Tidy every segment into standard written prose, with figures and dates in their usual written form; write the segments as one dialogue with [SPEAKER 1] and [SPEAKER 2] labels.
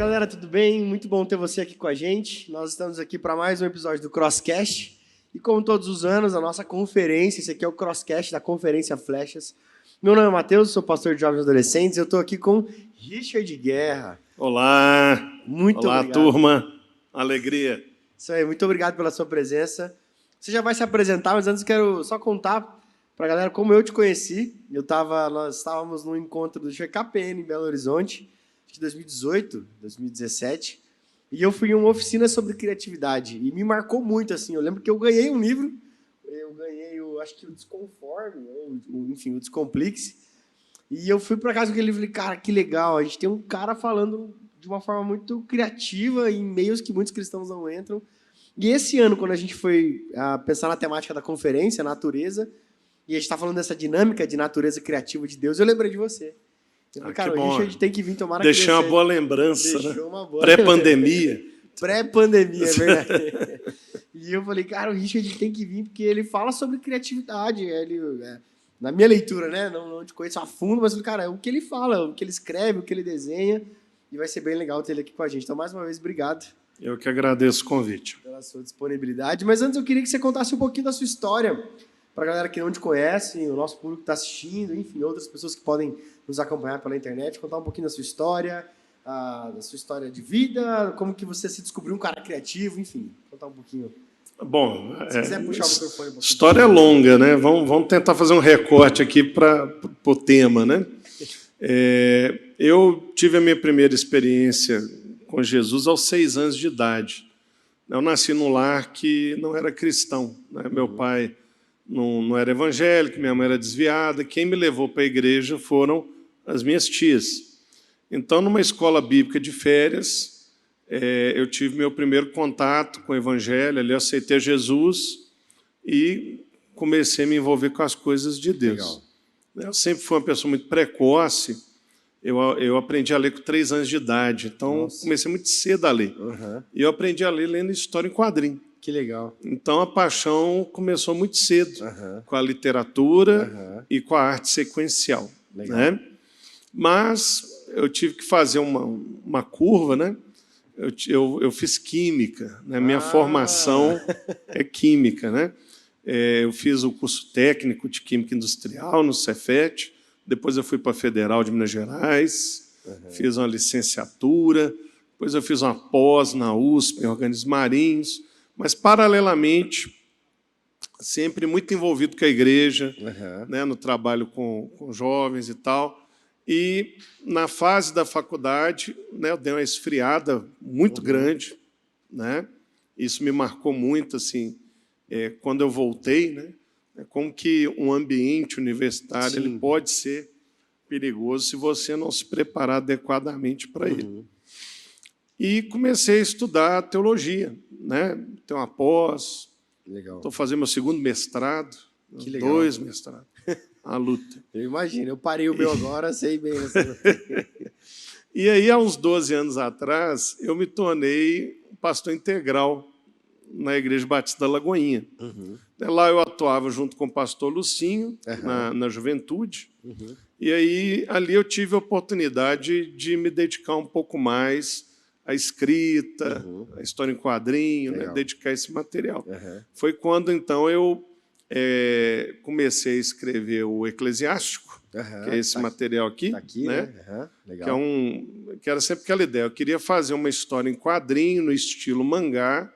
[SPEAKER 1] galera, tudo bem? Muito bom ter você aqui com a gente. Nós estamos aqui para mais um episódio do Crosscast. E como todos os anos, a nossa conferência, esse aqui é o Crosscast da Conferência Flechas. Meu nome é Matheus, sou pastor de jovens e adolescentes. Eu estou aqui com Richard Guerra.
[SPEAKER 2] Olá,
[SPEAKER 1] Muito
[SPEAKER 2] olá
[SPEAKER 1] obrigado.
[SPEAKER 2] Turma, alegria.
[SPEAKER 1] Isso aí, muito obrigado pela sua presença. Você já vai se apresentar, mas antes quero só contar para a galera como eu te conheci. Nós estávamos num encontro do GKPN em Belo Horizonte, acho que 2018, 2017, e eu fui em uma oficina sobre criatividade, e me marcou muito, assim, eu lembro que eu ganhei um livro, acho que o Desconforme, enfim, o Descomplixe, e eu fui para casa com aquele livro e falei, cara, que legal, a gente tem um cara falando de uma forma muito criativa, em meios que muitos cristãos não entram. E esse ano, quando a gente foi pensar na temática da conferência, natureza, e a gente está falando dessa dinâmica de natureza criativa de Deus, eu lembrei de você. Eu falei, cara, o Richard tem que vir tomar a
[SPEAKER 2] Deixei uma boa lembrança,
[SPEAKER 1] Deixou uma boa
[SPEAKER 2] pré-pandemia.
[SPEAKER 1] Pré-pandemia, é verdade. E eu falei, cara, o Richard tem que vir, porque ele fala sobre criatividade. Na minha leitura, né? Não te conheço a fundo, mas, cara, é o que ele fala, o que ele escreve, o que ele desenha. E vai ser bem legal ter ele aqui com a gente. Então, mais uma vez, obrigado.
[SPEAKER 2] Eu que agradeço o convite.
[SPEAKER 1] Pela sua disponibilidade. Mas antes eu queria que você contasse um pouquinho da sua história, para a galera que não te conhece, o nosso público que está assistindo, enfim, outras pessoas que podem nos acompanhar pela internet, contar um pouquinho da sua história de vida, como que você se descobriu um cara criativo, enfim, contar um pouquinho.
[SPEAKER 2] Bom,
[SPEAKER 1] se quiser puxar o microfone um pouquinho.
[SPEAKER 2] História é longa, né? Vamos tentar fazer um recorte aqui para o tema, né? Eu tive a minha primeira experiência com Jesus aos 6 anos de idade. Eu nasci num lar que não era cristão, né? Meu pai não era evangélico, minha mãe era desviada. Quem me levou para a igreja foram as minhas tias. Então, numa escola bíblica de férias, eu tive meu primeiro contato com o evangelho, ali eu aceitei Jesus e comecei a me envolver com as coisas de Deus. Legal. Eu sempre fui uma pessoa muito precoce. Eu aprendi a ler com 3 anos de idade, então comecei muito cedo a ler. E eu aprendi a ler lendo história em quadrinho.
[SPEAKER 1] Que legal.
[SPEAKER 2] Então, a paixão começou muito cedo, com a literatura e com a arte sequencial. Né? Mas eu tive que fazer uma curva, né? Eu fiz química, né? Minha formação é química. Né? Eu fiz o curso técnico de Química Industrial no Cefet, depois eu fui para a Federal de Minas Gerais, fiz uma licenciatura, depois eu fiz uma pós na USP, em organismos marinhos, mas, paralelamente, sempre muito envolvido com a igreja, né, no trabalho com jovens e tal. E, na fase da faculdade, né, eu dei uma esfriada muito grande. Né? Isso me marcou muito, assim, quando eu voltei, né? Como que um ambiente universitário ele pode ser perigoso se você não se preparar adequadamente para ele. E comecei a estudar teologia, né? Tenho uma pós, estou fazendo meu 2º mestrado, 2 mestrados, a luta.
[SPEAKER 1] Eu imagino, eu parei o meu agora, sei bem.
[SPEAKER 2] E aí, há uns 12 anos atrás, eu me tornei um pastor integral na Igreja Batista da Lagoinha. Lá eu atuava junto com o pastor Lucinho, na juventude, e aí ali eu tive a oportunidade de me dedicar um pouco mais à escrita, à história em quadrinho, né, dedicar esse material. Foi quando, então, eu comecei a escrever o Eclesiástico, que é esse material aqui, né?
[SPEAKER 1] Legal.
[SPEAKER 2] Que era sempre aquela ideia. Eu queria fazer uma história em quadrinho, no estilo mangá,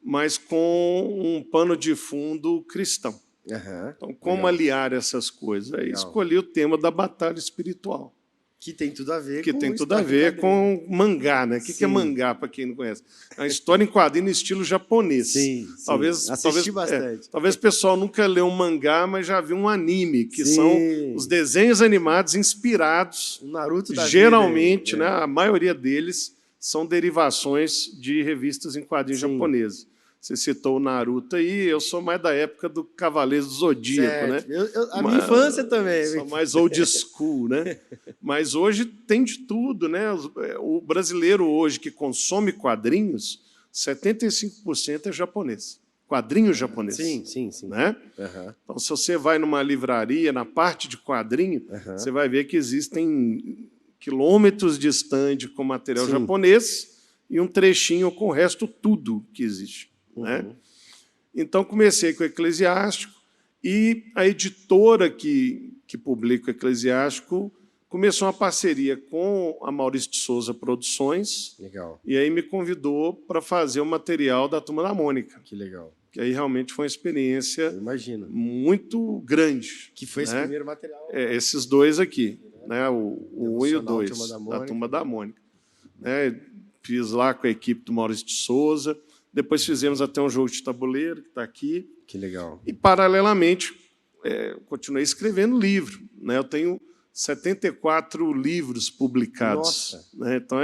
[SPEAKER 2] mas com um pano de fundo cristão. Então, como aliar essas coisas? Aí escolhi o tema da batalha espiritual.
[SPEAKER 1] Que tem tudo a ver
[SPEAKER 2] com mangá, né? O que é mangá, para quem não conhece? É uma história em quadrinho no estilo japonês.
[SPEAKER 1] Assisti bastante.
[SPEAKER 2] Talvez o pessoal nunca leu um mangá, mas já viu um anime, que são os desenhos animados inspirados.
[SPEAKER 1] O Naruto da
[SPEAKER 2] geralmente,
[SPEAKER 1] vida,
[SPEAKER 2] né? A maioria deles são derivações de revistas em quadrinhos japoneses. Você citou o Naruto aí, eu sou mais da época do Cavaleiro do Zodíaco, né?
[SPEAKER 1] Minha infância também.
[SPEAKER 2] Sou mais old school, né? Mas hoje tem de tudo, né? O brasileiro hoje que consome quadrinhos, 75% é japonês. Quadrinho japonês.
[SPEAKER 1] Sim.
[SPEAKER 2] Né? Então, se você vai numa livraria, na parte de quadrinho, você vai ver que existem quilômetros de estande com material japonês e um trechinho com o resto tudo que existe. Né? Então, comecei com o Eclesiástico e a editora que publica o Eclesiástico começou uma parceria com a Maurício de Souza Produções.
[SPEAKER 1] Legal.
[SPEAKER 2] E aí me convidou para fazer o material da Turma da Mônica.
[SPEAKER 1] Que legal.
[SPEAKER 2] Que aí realmente foi uma experiência muito grande.
[SPEAKER 1] Que foi esse primeiro material?
[SPEAKER 2] Esses dois aqui, né? o 1 e o 2, da Turma da Mônica. Né? Fiz lá com a equipe do Maurício de Souza. Depois fizemos até um jogo de tabuleiro, que está aqui.
[SPEAKER 1] Que legal.
[SPEAKER 2] E, paralelamente, continuei escrevendo livro. Né? Eu tenho 74 livros publicados.
[SPEAKER 1] Nossa.
[SPEAKER 2] Né? Então,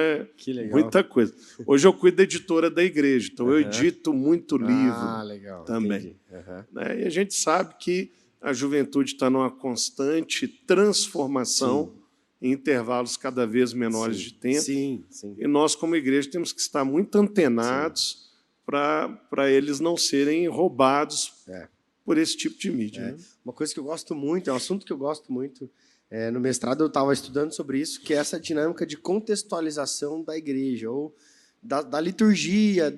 [SPEAKER 2] muita coisa. Hoje eu cuido da editora da igreja, então eu edito muito livro
[SPEAKER 1] legal.
[SPEAKER 2] também. Né? E a gente sabe que a juventude está numa constante transformação em intervalos cada vez menores de tempo.
[SPEAKER 1] Sim.
[SPEAKER 2] E nós, como igreja, temos que estar muito antenados para eles não serem roubados por esse tipo de mídia. Né?
[SPEAKER 1] Uma coisa que eu gosto muito, é um assunto que eu gosto muito. No mestrado eu estava estudando sobre isso, que é essa dinâmica de contextualização da igreja, ou da liturgia.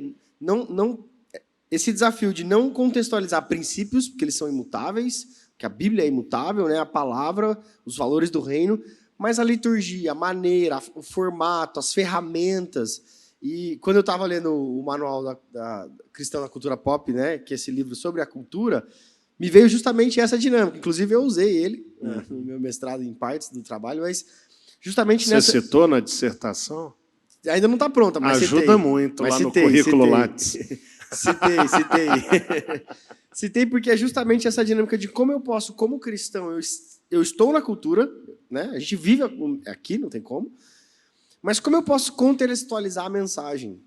[SPEAKER 1] Esse desafio de não contextualizar princípios, porque eles são imutáveis, que a Bíblia é imutável, né? A palavra, os valores do reino, mas a liturgia, a maneira, o formato, as ferramentas. E quando eu estava lendo o manual da Cristão na Cultura Pop, né? Que é esse livro sobre a cultura, me veio justamente essa dinâmica. Inclusive, eu usei ele no meu mestrado em partes do trabalho, mas justamente nessa...
[SPEAKER 2] Você citou na dissertação?
[SPEAKER 1] Ainda não está pronta, mas
[SPEAKER 2] ajuda muito lá no currículo Lattes.
[SPEAKER 1] Citei porque é justamente essa dinâmica de como eu posso, como cristão, eu estou na cultura, né? A gente vive aqui, não tem como, mas como eu posso contextualizar a mensagem?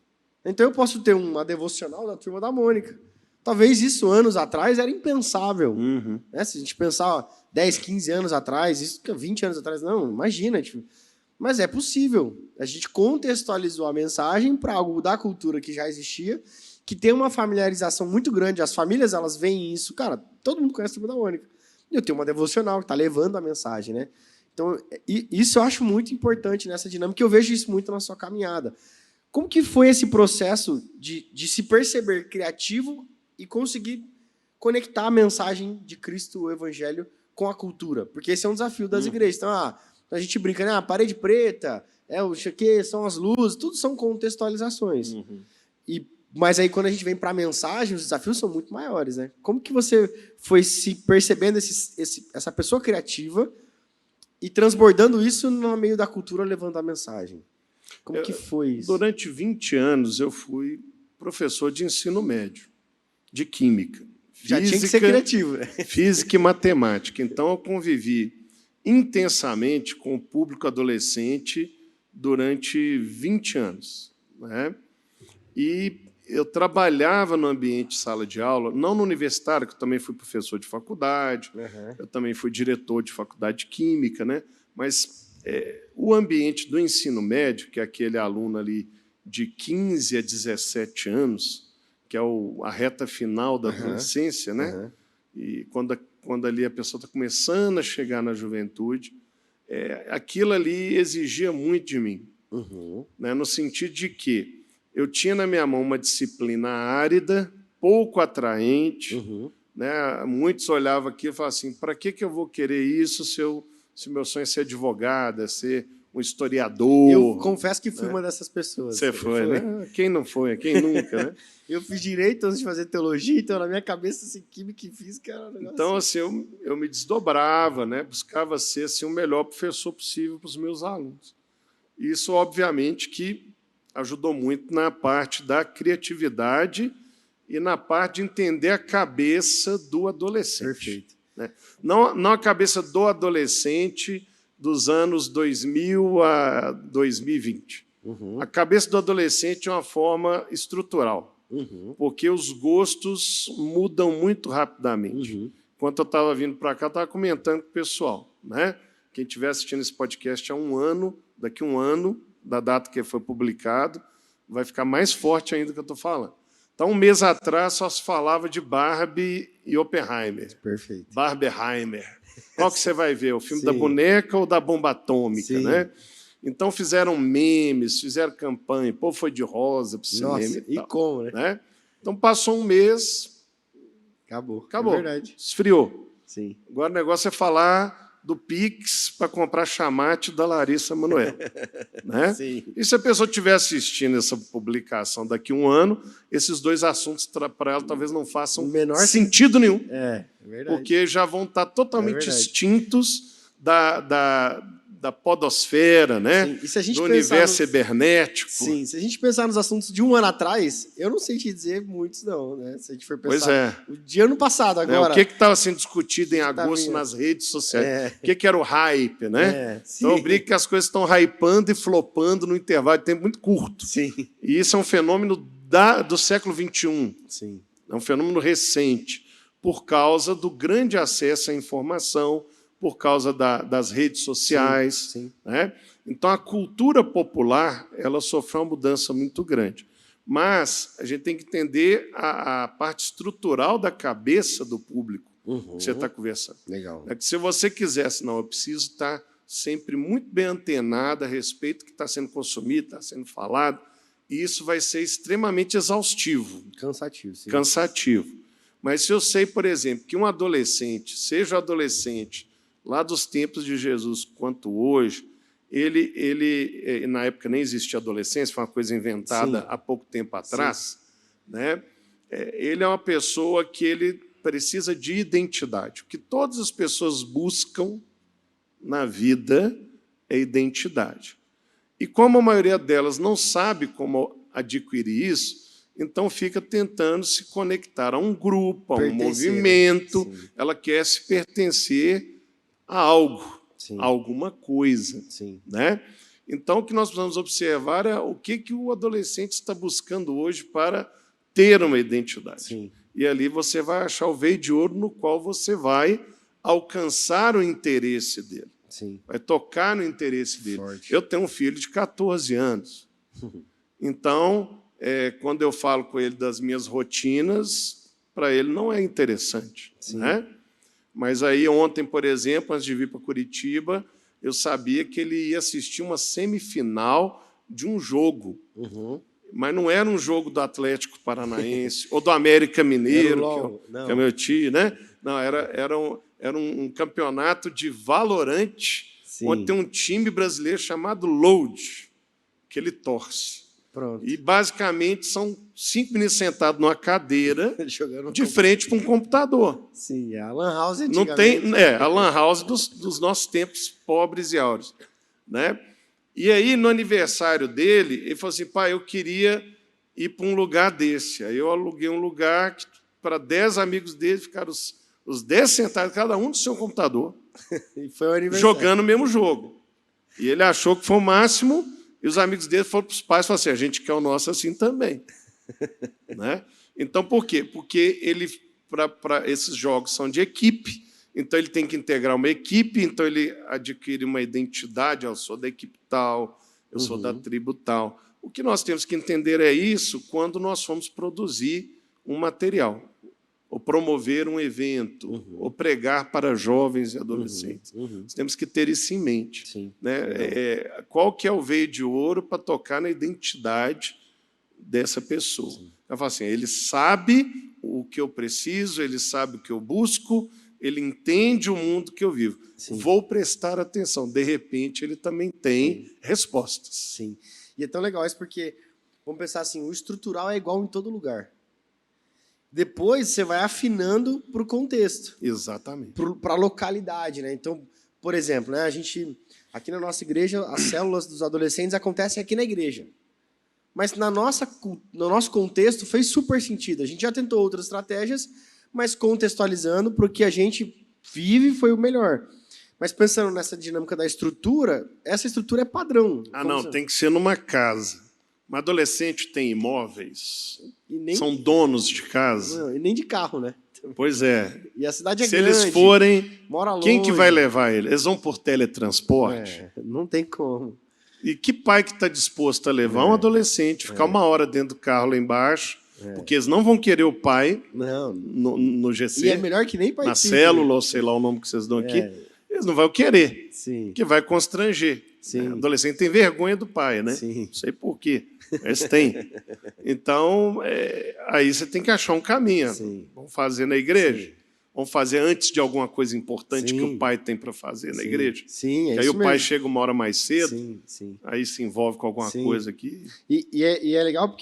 [SPEAKER 1] Então, eu posso ter uma devocional da Turma da Mônica. Talvez isso, anos atrás, era impensável. Né? Se a gente pensar 10, 15 anos atrás, isso 20 anos atrás, não, imagina. Mas é possível. A gente contextualizou a mensagem para algo da cultura que já existia, que tem uma familiarização muito grande. As famílias, elas veem isso. Cara, todo mundo conhece a Turma da Mônica. Eu tenho uma devocional que está levando a mensagem. Né? Então, isso eu acho muito importante nessa dinâmica, e eu vejo isso muito na sua caminhada. Como que foi esse processo de se perceber criativo e conseguir conectar a mensagem de Cristo, o Evangelho, com a cultura? Porque esse é um desafio das igrejas. Então, a gente brinca, né? A parede preta, o que são as luzes, tudo são contextualizações. Mas aí, quando a gente vem para a mensagem, os desafios são muito maiores. Né? Como que você foi se percebendo essa pessoa criativa e transbordando isso no meio da cultura, levando a mensagem? Como que foi isso?
[SPEAKER 2] Durante 20 anos, eu fui professor de ensino médio, de química.
[SPEAKER 1] Já tinha que ser criativo. Né?
[SPEAKER 2] Física e matemática. Então, eu convivi intensamente com o público adolescente durante 20 anos. Né? E eu trabalhava no ambiente de sala de aula, não no universitário, que eu também fui professor de faculdade, eu também fui diretor de faculdade de química, né? Mas o ambiente do ensino médio, que é aquele aluno ali de 15 a 17 anos, que é a reta final da adolescência, né? E quando ali a pessoa está começando a chegar na juventude, aquilo ali exigia muito de mim, né? No sentido de que eu tinha na minha mão uma disciplina árida, pouco atraente, né? Muitos olhavam aqui e falavam assim, para que eu vou querer isso se meu sonho é ser advogado, é ser um historiador?
[SPEAKER 1] Eu confesso que fui uma dessas pessoas.
[SPEAKER 2] Você foi, né? Quem não foi? Quem nunca, né?
[SPEAKER 1] Eu fiz direito antes de fazer teologia, então, na minha cabeça, assim, química e física era um negócio
[SPEAKER 2] então, assim, eu me desdobrava, né? Buscava ser assim, o melhor professor possível para os meus alunos. Isso, obviamente, que ajudou muito na parte da criatividade e na parte de entender a cabeça do adolescente.
[SPEAKER 1] Perfeito.
[SPEAKER 2] Né? Não a cabeça do adolescente dos anos 2000 a 2020. A cabeça do adolescente é uma forma estrutural, porque os gostos mudam muito rapidamente. Enquanto eu estava vindo para cá, eu estava comentando com o pessoal. Né? Quem estiver assistindo esse podcast há um ano, daqui a um ano, da data que foi publicado, vai ficar mais forte ainda do que eu estou falando. Então, um mês atrás, só se falava de Barbie e Oppenheimer.
[SPEAKER 1] Perfeito.
[SPEAKER 2] Barbenheimer. Qual que você vai ver? O filme da boneca ou da bomba atômica? Né? Então, fizeram memes, fizeram campanha, pô, foi de rosa para o cinema.
[SPEAKER 1] Nossa, e como, né?
[SPEAKER 2] Então, passou um mês,
[SPEAKER 1] acabou.
[SPEAKER 2] É
[SPEAKER 1] verdade.
[SPEAKER 2] Esfriou.
[SPEAKER 1] Sim.
[SPEAKER 2] Agora o negócio é falar do Pix para comprar chamate da Larissa Manoela. Né?
[SPEAKER 1] Sim.
[SPEAKER 2] E se a pessoa estiver assistindo essa publicação daqui a um ano, esses dois assuntos para ela talvez não façam sentido nenhum.
[SPEAKER 1] É verdade.
[SPEAKER 2] Porque já vão estar totalmente extintos da podosfera, né?
[SPEAKER 1] E se a gente
[SPEAKER 2] do universo cibernético.
[SPEAKER 1] Sim, se a gente pensar nos assuntos de um ano atrás, eu não sei te dizer muitos, não, né? Se a gente for pensar de ano passado agora.
[SPEAKER 2] O que estava sendo discutido em agosto nas redes sociais? O que era o hype, né? Então, eu brinco que as coisas estão hypando e flopando no intervalo de tempo muito curto.
[SPEAKER 1] Sim.
[SPEAKER 2] E isso é um fenômeno do século XXI.
[SPEAKER 1] Sim.
[SPEAKER 2] É um fenômeno recente, por causa do grande acesso à informação, por causa das redes sociais.
[SPEAKER 1] Sim.
[SPEAKER 2] Né? Então, a cultura popular ela sofreu uma mudança muito grande. Mas a gente tem que entender a parte estrutural da cabeça do público que você está conversando.
[SPEAKER 1] Legal.
[SPEAKER 2] É que se você quisesse, não, eu preciso estar sempre muito bem antenado a respeito do que está sendo consumido, está sendo falado, e isso vai ser extremamente exaustivo.
[SPEAKER 1] Cansativo. Sim.
[SPEAKER 2] Cansativo. Mas se eu sei, por exemplo, que um adolescente, seja adolescente lá dos tempos de Jesus quanto hoje, ele na época nem existia adolescência, foi uma coisa inventada há pouco tempo atrás, né? Ele é uma pessoa que ele precisa de identidade. O que todas as pessoas buscam na vida é identidade. E como a maioria delas não sabe como adquirir isso, então fica tentando se conectar a um grupo, a um movimento, ela quer se pertencer a algo, a alguma coisa. Né? Então, o que nós precisamos observar é o que o adolescente está buscando hoje para ter uma identidade. E ali você vai achar o veio de ouro no qual você vai alcançar o interesse dele. Vai tocar no interesse dele. Eu tenho um filho de 14 anos. Então, quando eu falo com ele das minhas rotinas, para ele não é interessante. Né? Mas aí ontem, por exemplo, antes de vir para Curitiba, eu sabia que ele ia assistir uma semifinal de um jogo. Mas não era um jogo do Atlético Paranaense ou do América Mineiro, que é meu tio, né? Não, era um campeonato de valorante, onde tem um time brasileiro chamado Load, que ele torce.
[SPEAKER 1] Pronto.
[SPEAKER 2] E, basicamente, são 5 meninos sentados numa cadeira de frente para um computador.
[SPEAKER 1] Sim, a Lan House
[SPEAKER 2] não tem, a Lan House dos nossos tempos pobres e áureos. Né? E aí, no aniversário dele, ele falou assim, pai, eu queria ir para um lugar desse. Aí eu aluguei um lugar que, para 10 amigos dele, ficaram os 10 sentados, cada um do seu computador,
[SPEAKER 1] e foi o aniversário.
[SPEAKER 2] Jogando o mesmo jogo. E ele achou que foi o máximo. E os amigos dele foram para os pais e falaram assim, a gente quer o nosso assim também. Né? Então, por quê? Porque esses jogos são de equipe, então ele tem que integrar uma equipe, então ele adquire uma identidade, eu sou da equipe tal, eu sou da tribo tal. O que nós temos que entender é isso quando nós formos produzir um material, ou promover um evento, ou pregar para jovens e adolescentes. Nós temos que ter isso em mente. Né? Qual que é o veio de ouro para tocar na identidade dessa pessoa? Ela fala assim, ele sabe o que eu preciso, ele sabe o que eu busco, ele entende o mundo que eu vivo. Vou prestar atenção. De repente, ele também tem respostas.
[SPEAKER 1] E é tão legal isso porque, vamos pensar assim, o estrutural é igual em todo lugar. Depois você vai afinando para o contexto.
[SPEAKER 2] Exatamente.
[SPEAKER 1] Para a localidade, né? Então, por exemplo, né, aqui na nossa igreja, as células dos adolescentes acontecem aqui na igreja. Mas no nosso contexto fez super sentido. A gente já tentou outras estratégias, mas contextualizando para o que a gente vive foi o melhor. Mas pensando nessa dinâmica da estrutura, essa estrutura é padrão.
[SPEAKER 2] Tem que ser numa casa. Um adolescente tem imóveis, são donos de casa.
[SPEAKER 1] Não, e nem de carro, né?
[SPEAKER 2] Pois é.
[SPEAKER 1] E a cidade é
[SPEAKER 2] Se
[SPEAKER 1] grande.
[SPEAKER 2] Se eles forem,
[SPEAKER 1] mora longe.
[SPEAKER 2] Quem que vai levar eles? Eles vão por teletransporte?
[SPEAKER 1] Não tem como.
[SPEAKER 2] E que pai que está disposto a levar um adolescente, ficar 1 hora dentro do carro lá embaixo, porque eles não vão querer o pai no GC,
[SPEAKER 1] e é melhor que nem pai
[SPEAKER 2] na célula, ou sei lá o nome que vocês dão aqui. eles não vão querer,
[SPEAKER 1] Sim.
[SPEAKER 2] que vai constranger.
[SPEAKER 1] Sim.
[SPEAKER 2] O adolescente tem vergonha do pai, né?
[SPEAKER 1] Sim.
[SPEAKER 2] Não sei por quê, mas tem. Então, aí você tem que achar um caminho.
[SPEAKER 1] Sim.
[SPEAKER 2] Vamos fazer na igreja?
[SPEAKER 1] Sim.
[SPEAKER 2] Vamos fazer antes de alguma coisa importante
[SPEAKER 1] Sim.
[SPEAKER 2] que o pai tem para fazer na igreja?
[SPEAKER 1] Sim,
[SPEAKER 2] que aí o pai chega uma hora mais cedo,
[SPEAKER 1] sim.
[SPEAKER 2] aí se envolve com alguma coisa aqui.
[SPEAKER 1] E é legal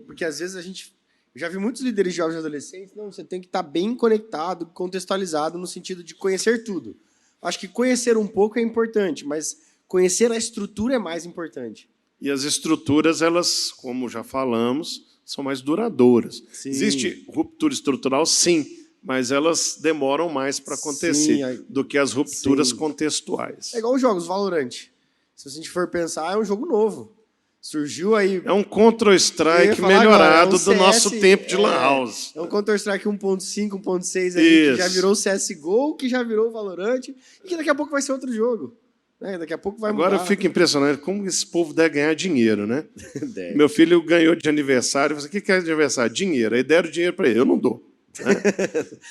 [SPEAKER 1] porque às vezes a gente... Eu já vi muitos líderes de jovens e adolescentes, não, você tem que estar bem conectado, contextualizado, no sentido de conhecer tudo. Acho que conhecer um pouco é importante, mas conhecer a estrutura é mais importante.
[SPEAKER 2] E as estruturas, elas, como já falamos, são mais duradouras.
[SPEAKER 1] Sim.
[SPEAKER 2] Existe ruptura estrutural, sim, mas elas demoram mais para acontecer do que as rupturas contextuais.
[SPEAKER 1] É igual os jogos, Valorant. Se a gente for pensar, é um jogo novo. Surgiu aí...
[SPEAKER 2] É um Counter-Strike melhorado do nosso tempo de Lan House.
[SPEAKER 1] É um Counter-Strike 1.5, 1.6 ali, que já virou o CSGO, que já virou o Valorant, e que daqui a pouco vai ser outro jogo. Daqui a pouco vai mudar.
[SPEAKER 2] Agora eu fico impressionado como esse povo deve ganhar dinheiro, né? Meu filho ganhou de aniversário, eu falei, o que é de aniversário? Dinheiro. Aí deram dinheiro para ele, eu não dou. Né?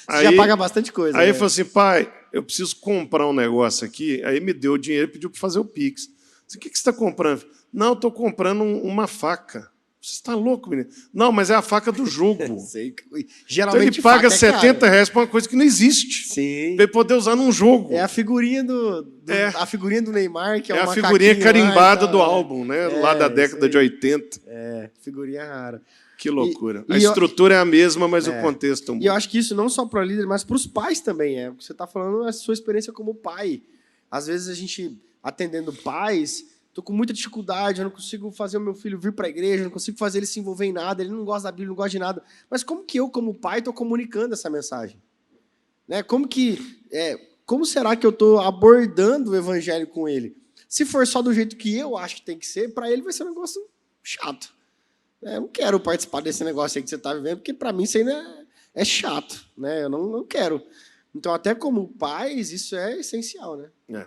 [SPEAKER 1] Aí, já paga bastante coisa.
[SPEAKER 2] Aí ele falou assim, pai, eu preciso comprar um negócio aqui. Aí me deu o dinheiro e pediu para fazer o Pix. Eu disse, o que você está comprando? Não, estou comprando uma faca. Você está louco, menino? Não, mas é a faca do jogo.
[SPEAKER 1] Sei.
[SPEAKER 2] Geralmente então ele paga R$70 para uma coisa que não existe.
[SPEAKER 1] Sim.
[SPEAKER 2] Para ele poder usar num jogo.
[SPEAKER 1] É a figurinha a figurinha do Neymar, que é
[SPEAKER 2] a figurinha carimbada do álbum, né? Lá da década de 80.
[SPEAKER 1] Figurinha rara.
[SPEAKER 2] Que loucura. A estrutura é a mesma, mas o contexto muda.
[SPEAKER 1] E eu acho que isso não só para líder, mas para os pais também. Porque você está falando a sua experiência como pai. Às vezes a gente, atendendo pais... Estou com muita dificuldade, eu não consigo fazer o meu filho vir para a igreja, eu não consigo fazer ele se envolver em nada, ele não gosta da Bíblia, não gosta de nada. Mas como que eu, como pai, estou comunicando essa mensagem? Né? Como será que eu estou abordando o evangelho com ele? Se for só do jeito que eu acho que tem que ser, para ele vai ser um negócio chato. Eu não quero participar desse negócio aí que você está vivendo, porque para mim isso ainda é chato. Né? Eu não quero. Então, até como pais, isso é essencial. Né?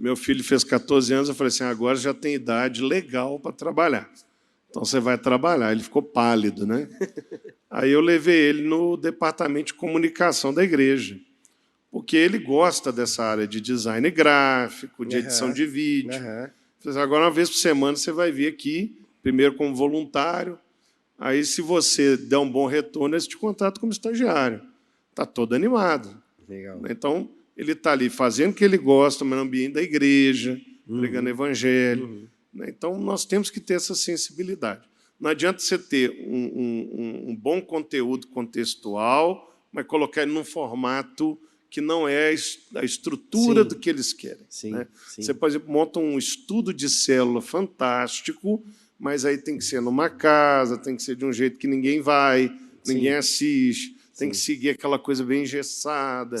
[SPEAKER 2] Meu filho fez 14 anos, eu falei assim, agora já tem idade legal para trabalhar. Então você vai trabalhar. Ele ficou pálido, né? Aí eu levei ele no departamento de comunicação da igreja, porque ele gosta dessa área de design gráfico, de edição de vídeo. Falei assim, agora, uma vez por semana, você vai vir aqui, primeiro como voluntário, aí se você der um bom retorno, eles te contratam como estagiário. Está todo animado.
[SPEAKER 1] Legal.
[SPEAKER 2] Então... ele está ali fazendo o que ele gosta, no ambiente da igreja, pregando evangelho. Então, nós temos que ter essa sensibilidade. Não adianta você ter um bom conteúdo contextual, mas colocar ele num formato que não é a estrutura do que eles querem. Né? Você, por exemplo, monta um estudo de célula fantástico, mas aí tem que ser numa casa, tem que ser de um jeito que ninguém vai, ninguém assiste, tem que seguir aquela coisa bem engessada.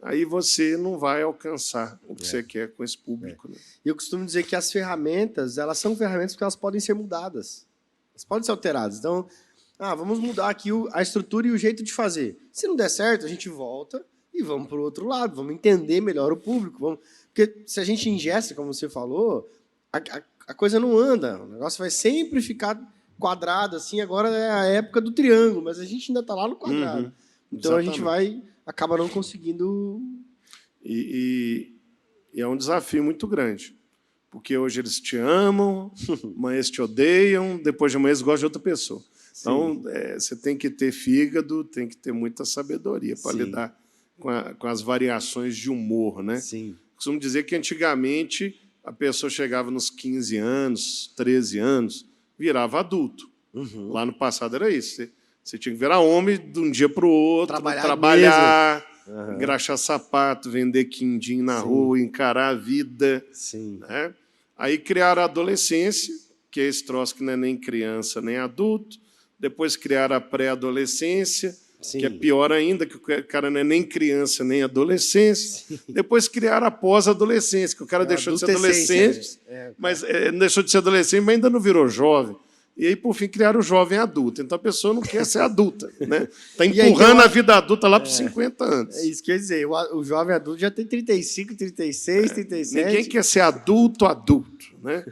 [SPEAKER 2] Aí você não vai alcançar o que você quer com esse público. Né?
[SPEAKER 1] E eu costumo dizer que as ferramentas, elas são ferramentas porque elas podem ser mudadas. Elas podem ser alteradas. Então, vamos mudar aqui a estrutura e o jeito de fazer. Se não der certo, a gente volta e vamos para o outro lado. Vamos entender melhor o público. Porque se a gente ingessa, como você falou, a coisa não anda. O negócio vai sempre ficar quadrado. Assim, agora é a época do triângulo, mas a gente ainda está lá no quadrado. Então, exatamente. A gente acaba não conseguindo...
[SPEAKER 2] E é um desafio muito grande, porque hoje eles te amam, amanhã eles te odeiam, depois de amanhã eles gostam de outra pessoa. Então, você tem que ter fígado, tem que ter muita sabedoria para lidar com as variações de humor. Né? Costumo dizer que, antigamente, a pessoa chegava nos 15 anos, 13 anos, virava adulto. Lá no passado era isso. Você tinha que virar homem de um dia para o outro, trabalhar engraxar sapato, vender quindim na rua, encarar a vida. Né? Aí criaram a adolescência, que é esse troço que não é nem criança nem adulto. Depois criaram a pré-adolescência, que é pior ainda, que o cara não é nem criança nem adolescência. Depois criaram a pós-adolescência, que o cara deixou de ser adolescente, mas deixou de ser adolescente, mas ainda não virou jovem. E aí, por fim, criaram o jovem adulto. Então, a pessoa não quer ser adulta. Né? Está empurrando a vida adulta lá para os 50 anos.
[SPEAKER 1] É isso que eu ia dizer. O jovem adulto já tem 35, 36, 37.
[SPEAKER 2] Ninguém quer ser adulto. Né?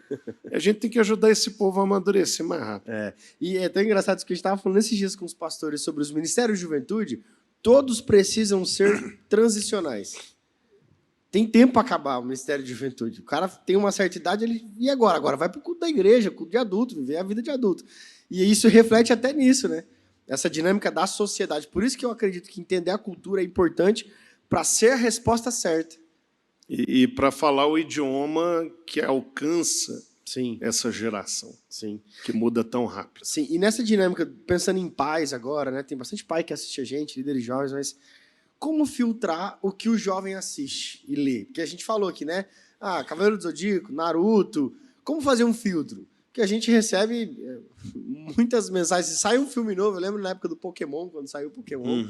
[SPEAKER 2] A gente tem que ajudar esse povo a amadurecer mais rápido.
[SPEAKER 1] E é tão engraçado isso que a gente estava falando esses dias com os pastores sobre os ministérios de juventude. Todos precisam ser transicionais. tem tempo para acabar o Ministério de Juventude. O cara tem uma certa idade, e agora? Agora vai para o culto da igreja, culto de adulto, viver a vida de adulto. E isso reflete até nisso, né? Essa dinâmica da sociedade. Por isso que eu acredito que entender a cultura é importante para ser a resposta certa.
[SPEAKER 2] E para falar o idioma que alcança
[SPEAKER 1] Sim.
[SPEAKER 2] essa geração,
[SPEAKER 1] Sim.
[SPEAKER 2] que muda tão rápido.
[SPEAKER 1] Sim, e nessa dinâmica, pensando em pais agora, né? Tem bastante pai que assiste a gente, líderes jovens, mas como filtrar o que o jovem assiste e lê? Porque a gente falou aqui, né? Cavaleiro do Zodíaco, Naruto. Como fazer um filtro? Porque a gente recebe muitas mensagens. Sai um filme novo, eu lembro na época do Pokémon, quando saiu o Pokémon.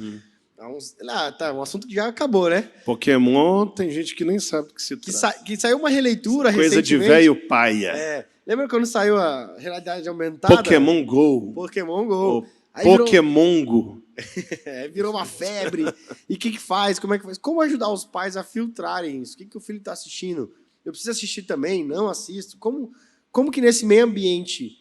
[SPEAKER 1] Um assunto que já acabou, né?
[SPEAKER 2] Pokémon, tem gente que nem sabe do que se trata.
[SPEAKER 1] Que saiu uma releitura
[SPEAKER 2] coisa
[SPEAKER 1] recentemente.
[SPEAKER 2] De velho paia.
[SPEAKER 1] Lembra quando saiu a realidade aumentada?
[SPEAKER 2] Pokémon Go.
[SPEAKER 1] Pokémon Go.
[SPEAKER 2] Pokémon Go.
[SPEAKER 1] Virou uma febre. E o que faz? Como é que faz? Como ajudar os pais a filtrarem isso? O que o filho está assistindo? Eu preciso assistir também? Não assisto? Como que nesse meio ambiente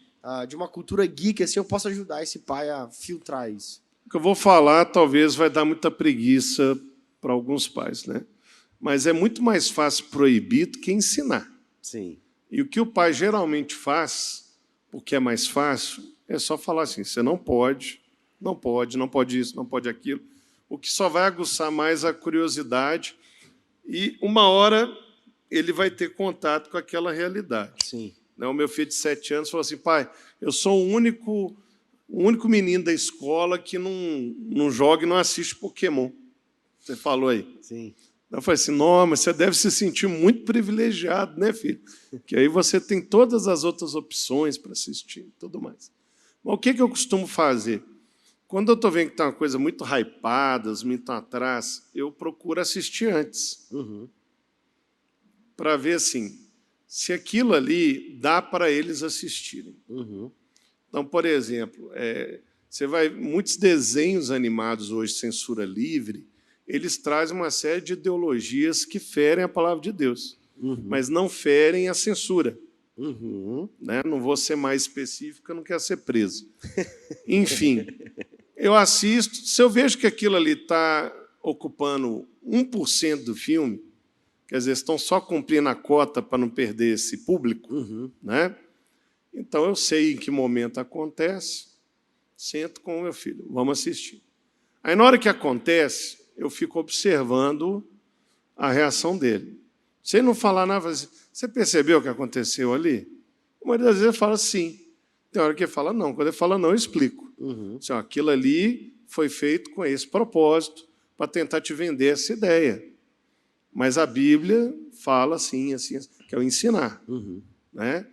[SPEAKER 1] de uma cultura geek assim, eu posso ajudar esse pai a filtrar isso?
[SPEAKER 2] O que eu vou falar talvez vai dar muita preguiça para alguns pais, né? Mas é muito mais fácil proibir do que ensinar.
[SPEAKER 1] Sim.
[SPEAKER 2] E o que o pai geralmente faz, porque é mais fácil, é só falar assim, você não pode isso, não pode aquilo, o que só vai aguçar mais a curiosidade e uma hora ele vai ter contato com aquela realidade.
[SPEAKER 1] Sim.
[SPEAKER 2] O meu filho de 7 anos falou assim, pai, eu sou o único menino da escola que não joga e não assiste Pokémon. Você falou aí.
[SPEAKER 1] Sim.
[SPEAKER 2] Eu falei assim, não, mas você deve se sentir muito privilegiado, né, filho? Que aí você tem todas as outras opções para assistir e tudo mais. Mas o que eu costumo fazer? Quando eu estou vendo que está uma coisa muito hypada, os meninos estão atrás, eu procuro assistir antes. Para ver assim, se aquilo ali dá para eles assistirem. Então, por exemplo, muitos desenhos animados hoje, censura livre, eles trazem uma série de ideologias que ferem a palavra de Deus, mas não ferem a censura. Né? Não vou ser mais específico, eu não quero ser preso. Enfim, eu assisto, se eu vejo que aquilo ali está ocupando 1% do filme, quer dizer, estão só cumprindo a cota para não perder esse público, né? Então, eu sei em que momento acontece, sento com o meu filho, vamos assistir. Aí, na hora que acontece, eu fico observando a reação dele. Sem não falar nada, você percebeu o que aconteceu ali? A maioria das vezes fala sim. Tem hora que ele fala não. Quando ele fala não, eu explico. Assim, aquilo ali foi feito com esse propósito, para tentar te vender essa ideia. Mas a Bíblia fala assim, que é o ensinar. Né?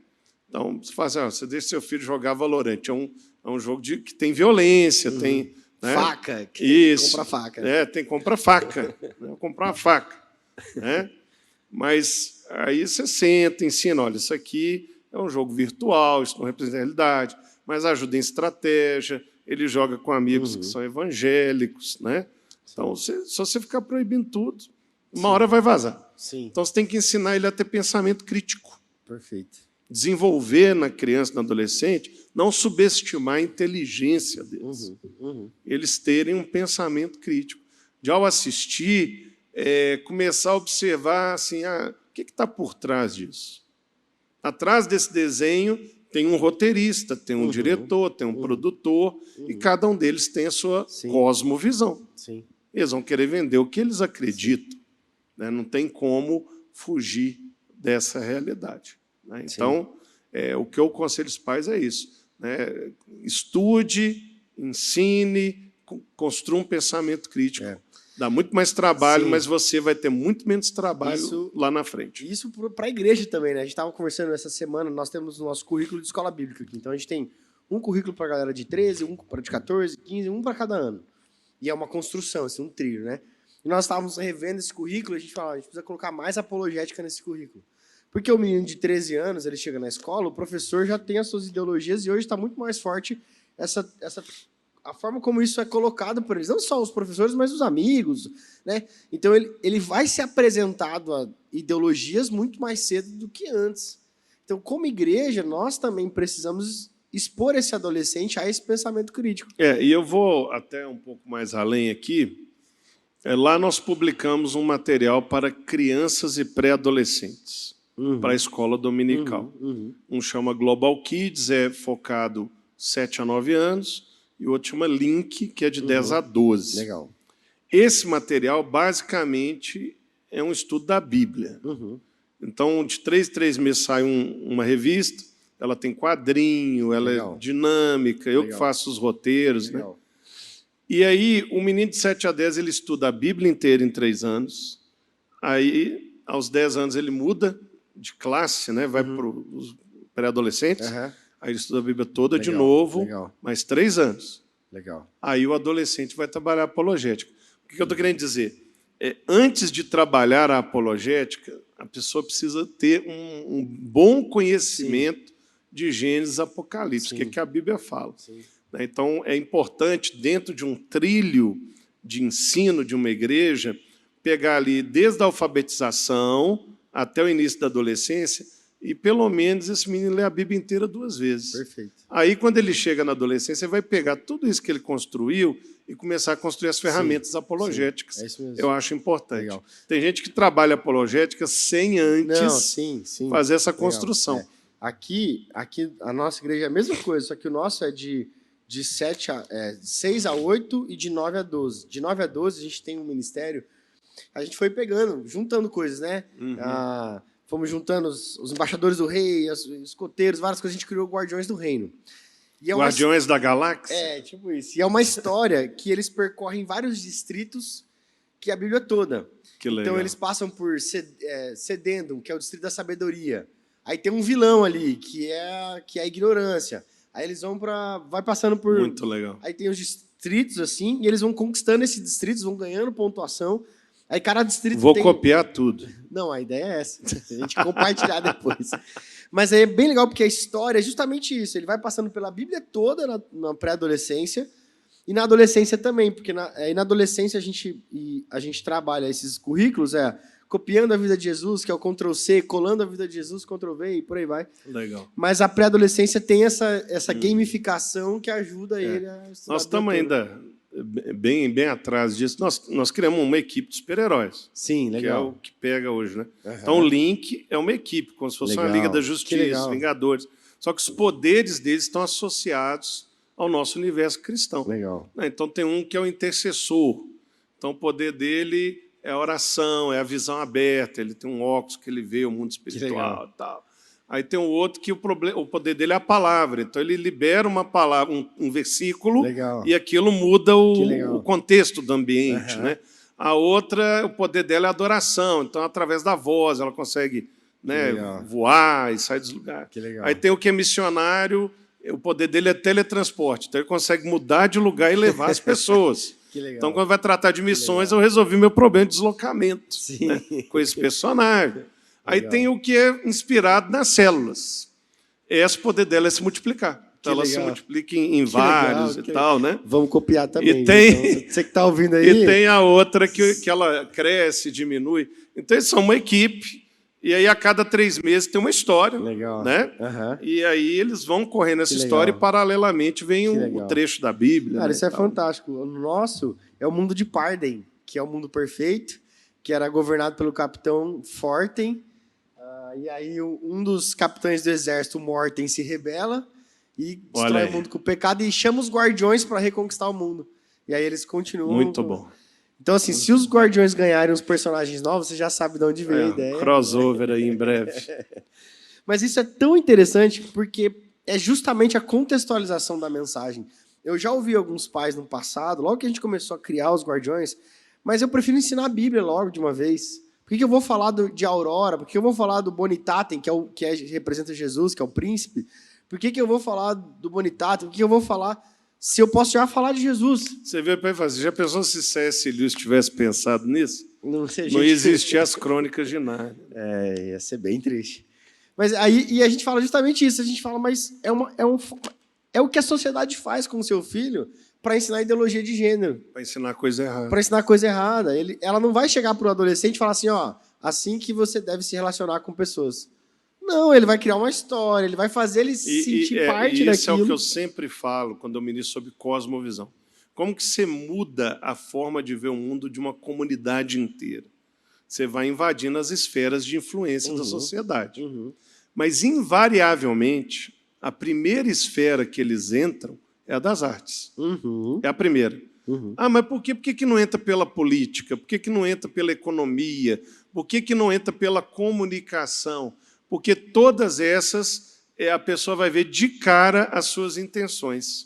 [SPEAKER 2] Então, você fala assim, você deixa seu filho jogar Valorant. É um jogo que tem violência, tem... Né?
[SPEAKER 1] Faca.
[SPEAKER 2] Isso.
[SPEAKER 1] Compra faca.
[SPEAKER 2] Tem que comprar faca. Comprar uma faca. Né? Mas aí você senta, ensina, olha, isso aqui é um jogo virtual, isso não representa a realidade, mas ajuda em estratégia, ele joga com amigos que são evangélicos. Né? Então, se você ficar proibindo tudo, uma hora vai vazar.
[SPEAKER 1] Sim.
[SPEAKER 2] Então, você tem que ensinar ele a ter pensamento crítico.
[SPEAKER 1] Perfeito.
[SPEAKER 2] Desenvolver na criança e no adolescente, não subestimar a inteligência deles. Eles terem um pensamento crítico. De, ao assistir, começar a observar assim, o que está por trás disso. Atrás desse desenho tem um roteirista, tem um diretor, tem um produtor, e cada um deles tem a sua cosmovisão.
[SPEAKER 1] Sim.
[SPEAKER 2] Eles vão querer vender o que eles acreditam. Né? Não tem como fugir dessa realidade. Né? Então, o que eu aconselho os pais é isso. Né? Estude, ensine, construa um pensamento crítico. Dá muito mais trabalho, mas você vai ter muito menos trabalho lá na frente.
[SPEAKER 1] Isso para a igreja também, né? A gente estava conversando essa semana, nós temos o nosso currículo de escola bíblica aqui. Então, a gente tem um currículo para a galera de 13, um para de 14, 15, um para cada ano. E é uma construção, assim, um trilho, né? E nós estávamos revendo esse currículo, a gente falou, a gente precisa colocar mais apologética nesse currículo. Porque o menino de 13 anos, ele chega na escola, o professor já tem as suas ideologias e hoje está muito mais forte a forma como isso é colocado por eles. Não só os professores, mas os amigos. Né? Então, ele vai ser apresentado a ideologias muito mais cedo do que antes. Então, como igreja, nós também precisamos expor esse adolescente a esse pensamento crítico.
[SPEAKER 2] E eu vou até um pouco mais além aqui. Lá nós publicamos um material para crianças e pré-adolescentes, para a escola dominical. Um chama Global Kids, é focado 7 a 9 anos, e o outro chama Link, que é de 10 a 12.
[SPEAKER 1] Legal.
[SPEAKER 2] Esse material, basicamente, é um estudo da Bíblia. Então, de 3 em 3 meses sai uma revista, ela tem quadrinho, ela é dinâmica, eu que faço os roteiros. Né? E aí, o menino de 7 a 10, ele estuda a Bíblia inteira em 3 anos. Aí, aos 10 anos, ele muda de classe, né? Vai para os pré-adolescentes. Aí ele estuda a Bíblia toda de novo, mais 3 anos. Aí o adolescente vai trabalhar a apologética. O que eu estou querendo dizer? Antes de trabalhar a apologética, a pessoa precisa ter um bom conhecimento de Gênesis e Apocalipse, o que a Bíblia fala. Então, é importante, dentro de um trilho de ensino de uma igreja, pegar ali desde a alfabetização até o início da adolescência e, pelo menos, esse menino lê a Bíblia inteira 2 vezes.
[SPEAKER 1] Perfeito.
[SPEAKER 2] Aí, quando ele chega na adolescência, ele vai pegar tudo isso que ele construiu e começar a construir as ferramentas apologéticas.
[SPEAKER 1] É isso mesmo.
[SPEAKER 2] Eu acho importante. Tem gente que trabalha apologética sem antes fazer essa construção.
[SPEAKER 1] Aqui, a nossa igreja é a mesma coisa, só que o nosso é de 6 a 8 e de 9 a 12. De 9 a 12, a gente tem um ministério. A gente foi pegando, juntando coisas, né? Fomos juntando os embaixadores do rei, os escoteiros, várias coisas. A gente criou Guardiões do Reino. E
[SPEAKER 2] Guardiões da Galáxia?
[SPEAKER 1] Tipo isso. E é uma história que eles percorrem vários distritos, que é a Bíblia toda.
[SPEAKER 2] Que legal.
[SPEAKER 1] Então, eles passam por Sedendum, que é o distrito da sabedoria. Aí tem um vilão ali, que é a ignorância. Aí eles vai passando por...
[SPEAKER 2] Muito legal.
[SPEAKER 1] Aí tem os distritos, assim, e eles vão conquistando esses distritos, vão ganhando pontuação. Aí cada distrito
[SPEAKER 2] Vou copiar tudo.
[SPEAKER 1] Não, a ideia é essa. A gente compartilhar depois. Mas aí é bem legal, porque a história é justamente isso. Ele vai passando pela Bíblia toda na pré-adolescência e na adolescência também, porque na adolescência a gente trabalha esses currículos, copiando a vida de Jesus, que é o Ctrl+C, colando a vida de Jesus, Ctrl+V e por aí vai.
[SPEAKER 2] Legal.
[SPEAKER 1] Mas a pré-adolescência tem essa gamificação que ajuda ele a estudar.
[SPEAKER 2] Nós estamos ainda bem atrás disso. Nós criamos uma equipe de super-heróis.
[SPEAKER 1] Sim, legal.
[SPEAKER 2] Que é o que pega hoje, né? Então, o Link é uma equipe, como se fosse uma Liga da Justiça, Vingadores. Só que os poderes deles estão associados ao nosso universo cristão.
[SPEAKER 1] Legal.
[SPEAKER 2] Então, tem um que é o intercessor. Então, o poder dele é a oração, é a visão aberta. Ele tem um óculos que ele vê o mundo espiritual e tal. Aí tem um outro que o poder dele é a palavra. Então, ele libera uma palavra, um versículo, e aquilo muda o contexto do ambiente. Né? A outra, o poder dela é a adoração. Então, através da voz, ela consegue voar e sair dos lugares. Aí tem o que é missionário, o poder dele é teletransporte. Então, ele consegue mudar de lugar e levar as pessoas. Então, quando vai tratar de missões, eu resolvi meu problema de deslocamento com esse personagem. Aí tem o que é inspirado nas células. Esse poder dela é se multiplicar. Então, ela se multiplica em vários e tal, né?
[SPEAKER 1] Vamos copiar também.
[SPEAKER 2] E tem,
[SPEAKER 1] então, você que está ouvindo aí...
[SPEAKER 2] E tem a outra que ela cresce, diminui. Então, eles são uma equipe, e aí a cada 3 meses tem uma história.
[SPEAKER 1] Legal.
[SPEAKER 2] Né? E aí eles vão correndo essa história e, paralelamente, vem o trecho da Bíblia.
[SPEAKER 1] Cara,
[SPEAKER 2] né,
[SPEAKER 1] isso é fantástico. O nosso é o mundo de Parden, que é o mundo perfeito, que era governado pelo capitão Forten. E aí um dos capitães do exército, Morten, se rebela e destrói o mundo com o pecado e chama os guardiões para reconquistar o mundo. E aí eles continuam...
[SPEAKER 2] Muito bom.
[SPEAKER 1] Então, assim, se os guardiões ganharem os personagens novos, você já sabe de onde veio a ideia.
[SPEAKER 2] Crossover aí em breve.
[SPEAKER 1] Mas isso é tão interessante porque é justamente a contextualização da mensagem. Eu já ouvi alguns pais no passado, logo que a gente começou a criar os guardiões, mas eu prefiro ensinar a Bíblia logo de uma vez. Por que eu vou falar de Aurora? Por que eu vou falar do Bonitatem, que representa Jesus, que é o príncipe? Por que eu vou falar do Bonitatem? Por que eu vou falar... Se eu posso já falar de Jesus?
[SPEAKER 2] Você veio para fazer. Já pensou se C.S. Lewis tivesse pensado nisso?
[SPEAKER 1] Não
[SPEAKER 2] ia existir as Crônicas de Nárnia.
[SPEAKER 1] Ia ser bem triste. Mas aí a gente fala justamente isso. A gente fala, mas é o que a sociedade faz com o seu filho para ensinar ideologia de gênero.
[SPEAKER 2] Para ensinar coisa errada.
[SPEAKER 1] Para ensinar coisa errada. Ela não vai chegar para o adolescente e falar assim, assim que você deve se relacionar com pessoas. Não, ele vai criar uma história, ele vai fazer ele se sentir parte daquilo.
[SPEAKER 2] Isso é o que eu sempre falo quando eu ministro sobre cosmovisão. Como que você muda a forma de ver o mundo de uma comunidade inteira? Você vai invadindo as esferas de influência da sociedade. Mas, invariavelmente, a primeira esfera que eles entram é a das artes. É a primeira. Ah, mas por que não entra pela política? Por que não entra pela economia? Por que não entra pela comunicação? Porque todas essas a pessoa vai ver de cara as suas intenções.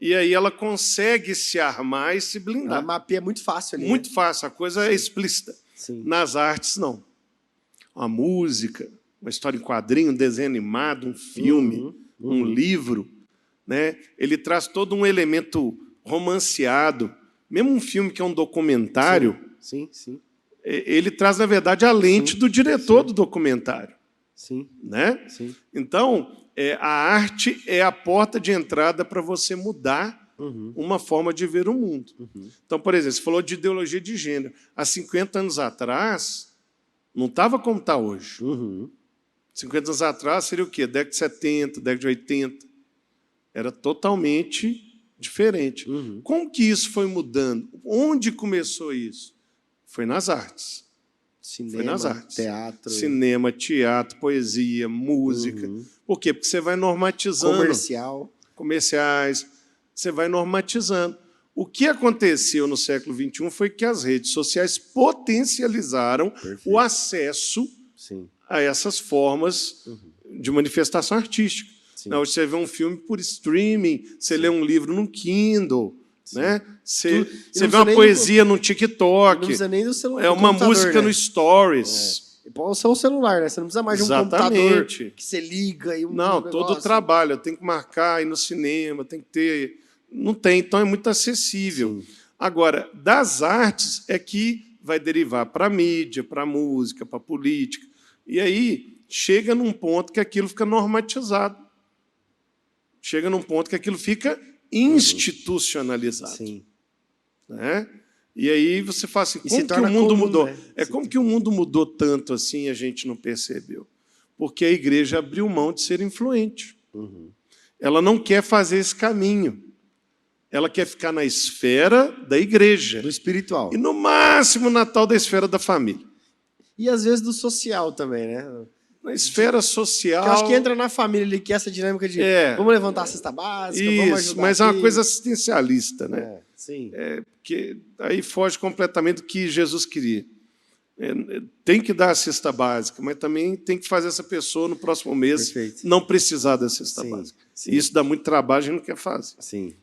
[SPEAKER 2] E aí ela consegue se armar e se blindar.
[SPEAKER 1] A mapeia é muito fácil ali.
[SPEAKER 2] Muito fácil, a coisa é explícita.
[SPEAKER 1] Sim.
[SPEAKER 2] Nas artes, não. A música, uma história em quadrinho, um desenho animado, um filme, um livro, né? Ele traz todo um elemento romanceado. Mesmo um filme que é um documentário,
[SPEAKER 1] sim.
[SPEAKER 2] ele traz, na verdade, a lente do diretor do documentário.
[SPEAKER 1] Sim.
[SPEAKER 2] Né?
[SPEAKER 1] Sim.
[SPEAKER 2] Então, a arte é a porta de entrada para você mudar uma forma de ver o mundo. Então, por exemplo, você falou de ideologia de gênero. Há 50 anos atrás, não estava como está hoje. 50 anos atrás seria o quê? Década de 70, década de 80. Era totalmente diferente. Como que isso foi mudando? Onde começou isso? Foi nas artes. Foi nas artes.
[SPEAKER 1] Teatro.
[SPEAKER 2] Cinema, teatro, poesia, música. Por quê? Porque você vai normatizando. Comerciais. Você vai normatizando. O que aconteceu no século XXI foi que as redes sociais potencializaram o acesso a essas formas de manifestação artística. Não, você vê um filme por streaming, você lê um livro no Kindle, né? Você vê uma poesia no TikTok,
[SPEAKER 1] não precisa nem do celular,
[SPEAKER 2] é uma música, né? No Stories.
[SPEAKER 1] Pode ser um celular, né? Você não precisa mais de um computador que você liga e
[SPEAKER 2] não, todo o trabalho, tem que marcar, ir no cinema, tem que ter... Não tem, então é muito acessível. Agora, das artes é que vai derivar para a mídia, para a música, para a política. E aí chega num ponto que aquilo fica normatizado. Chega num ponto que aquilo fica institucionalizado. Né? E aí você fala assim, como que o mundo mudou? Né? Como que o mundo mudou tanto assim e a gente não percebeu? Porque a igreja abriu mão de ser influente. Ela não quer fazer esse caminho. Ela quer ficar na esfera da igreja.
[SPEAKER 1] Do espiritual.
[SPEAKER 2] E, no máximo, na tal da esfera da família.
[SPEAKER 1] E, às vezes, do social também, né?
[SPEAKER 2] Na esfera social...
[SPEAKER 1] Eu acho que entra na família ali, que é essa dinâmica de vamos levantar a cesta básica, vamos ajudar
[SPEAKER 2] mas é uma coisa assistencialista, né?
[SPEAKER 1] Sim.
[SPEAKER 2] Porque aí foge completamente do que Jesus queria. Tem que dar a cesta básica, mas também tem que fazer essa pessoa, no próximo mês, não precisar da cesta básica. E isso dá muito trabalho, a gente não quer fazer.